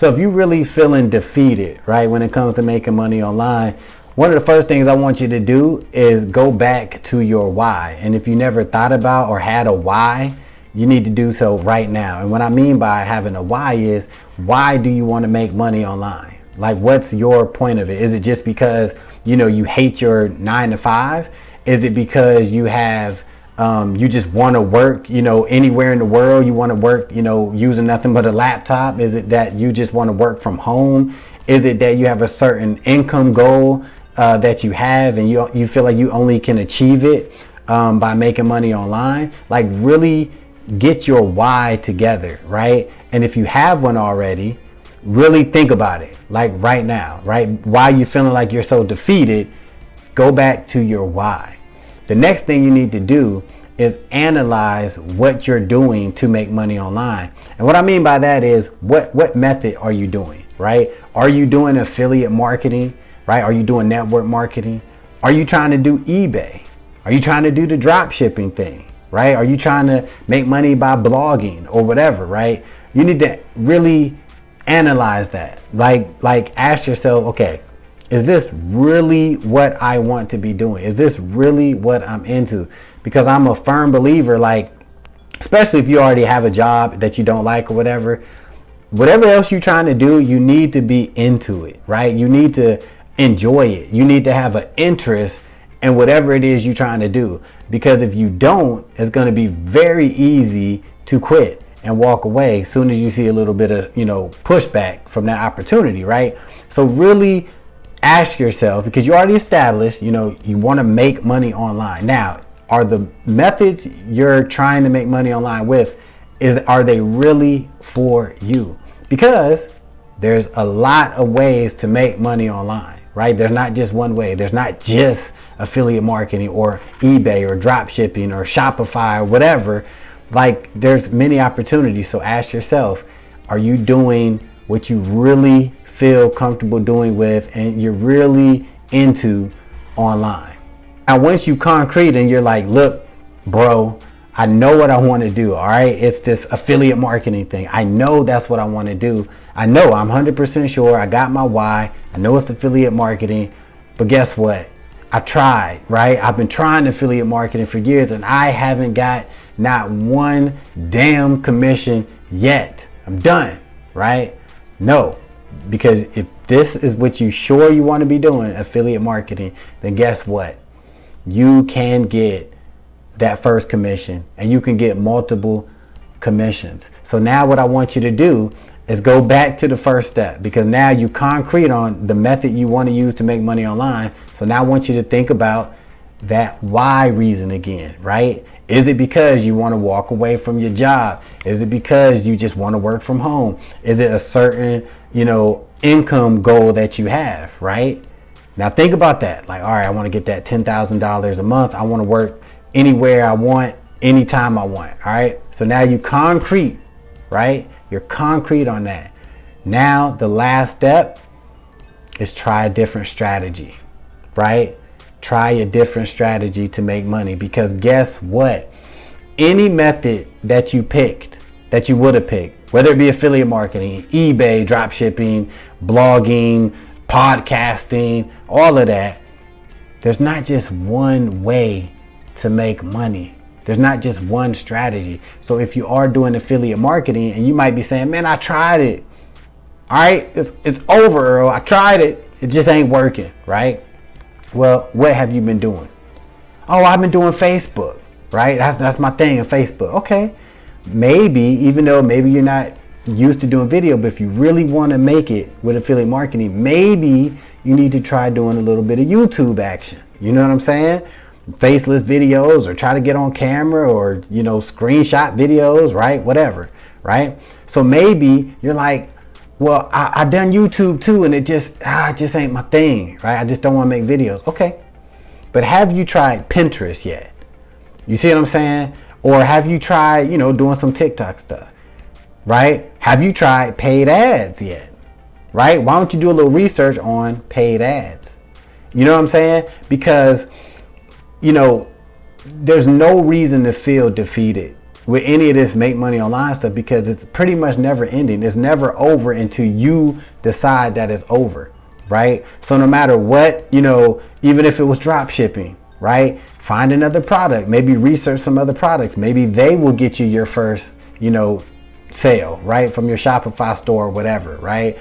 So if you're really feeling defeated, right, when it comes to making money online, one of the first things I want you to do is go back to your why. And if you never thought about or had a why, you need to do so right now. And what I mean by having a why is, why do you want to make money online? Like, what's your point of it? Is it just because, you hate your 9 to 5? Is it because you have, you just want to work, anywhere in the world? You want to work, using nothing but a laptop? Is it that you just want to work from home? Is it that you have a certain income goal that you have, and you feel like you only can achieve it by making money online? Like, really get your why together, right? And if you have one already, really think about it, like right now, right? Why you feeling like you're so defeated? Go back to your why. The next thing you need to do is analyze what you're doing to make money online. And what I mean by that is, what method are you doing, right? Are you doing affiliate marketing, right? Are you doing network marketing? Are you trying to do eBay? Are you trying to do the drop shipping thing, right? Are you trying to make money by blogging or whatever, right? You need to really analyze that. Like ask yourself, okay, is this really what I want to be doing? Is this really what I'm into? Because I'm a firm believer, like, especially if you already have a job that you don't like or whatever else you're trying to do, you need to be into it, right? You need to enjoy it. You need to have an interest in whatever it is you're trying to do. Because if you don't, it's going to be very easy to quit and walk away as soon as you see a little bit of, pushback from that opportunity, right? So really ask yourself, because you already established, you want to make money online. Now, are the methods you're trying to make money online with, are they really for you? Because there's a lot of ways to make money online, right? There's not just one way. There's not just affiliate marketing or eBay or drop shipping or Shopify or whatever. Like, there's many opportunities. So ask yourself, are you doing what you really feel comfortable doing with and you're really into online? Now, once you concrete and you're like, look, bro, I know what I want to do. All right. It's this affiliate marketing thing. I know that's what I want to do. I know, I'm 100% sure. I got my why. I know it's affiliate marketing, but guess what? I tried, right? I've been trying affiliate marketing for years and I haven't got not one damn commission yet. I'm done, right? No, because if this is what you sure you want to be doing, affiliate marketing, then guess what? You can get that first commission and you can get multiple commissions. So now what I want you to do is go back to the first step, because now you concrete on the method you want to use to make money online. So now I want you to think about that why reason again, right? Is it because you want to walk away from your job? Is it because you just want to work from home? Is it a certain, income goal that you have, right? Now think about that. Like, all right, I want to get that $10,000 a month. I want to work anywhere I want, anytime I want. All right. So now you concrete, right? You're concrete on that. Now the last step is try a different strategy, right? Try a different strategy to make money, because guess what? Any method that you picked, that you would have picked, whether it be affiliate marketing, eBay, drop shipping, blogging, podcasting, all of that, there's not just one way to make money. There's not just one strategy. So if you are doing affiliate marketing and you might be saying, man, I tried it. All right, it's over, Earl. I tried it. It just ain't working, right? Well, what have you been doing? Oh, I've been doing Facebook, right? That's my thing on Facebook. Okay, maybe, even though maybe you're not used to doing video, but if you really want to make it with affiliate marketing, maybe you need to try doing a little bit of YouTube action. You know what I'm saying? Faceless videos, or try to get on camera, or screenshot videos, right? Whatever, right? So maybe you're like, well, I done YouTube too, and it just ain't my thing, right? I just don't want to make videos. Okay, but have you tried Pinterest yet? You see what I'm saying? Or have you tried, doing some TikTok stuff, right? Have you tried paid ads yet, right? Why don't you do a little research on paid ads? You know what I'm saying? Because there's no reason to feel defeated with any of this make money online stuff, because it's pretty much never ending. It's never over until you decide that it's over, right? So no matter what, you know, even if it was drop shipping, right? Find another product, maybe research some other products. Maybe they will get you your first, you know, sale, right? From your Shopify store or whatever, right?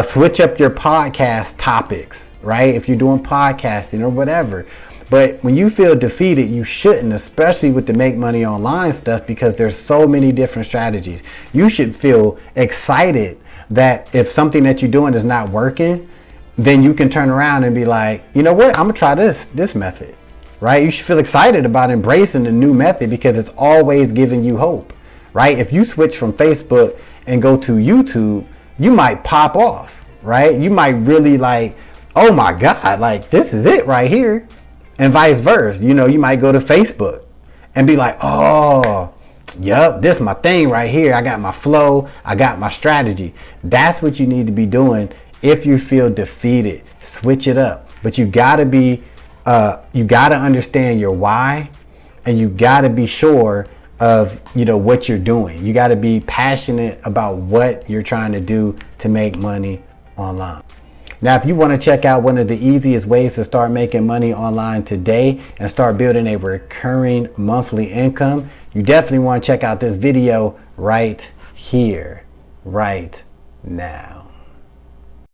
Switch up your podcast topics, right? If you're doing podcasting or whatever. But when you feel defeated, you shouldn't, especially with the make money online stuff, because there's so many different strategies. You should feel excited that if something that you're doing is not working, then you can turn around and be like, you know what, I'm gonna try this method, right? You should feel excited about embracing the new method because it's always giving you hope, right? If you switch from Facebook and go to YouTube, you might pop off, right? You might really like, oh my God, like this is it right here. And vice versa, you know, you might go to Facebook and be like, oh, yep, this is my thing right here. I got my flow, I got my strategy. That's what you need to be doing if you feel defeated. Switch it up. But you gotta be, you gotta understand your why, and you gotta be sure of, you know, what you're doing. You gotta be passionate about what you're trying to do to make money online. Now, if you want to check out one of the easiest ways to start making money online today and start building a recurring monthly income, you definitely want to check out this video right here, right now.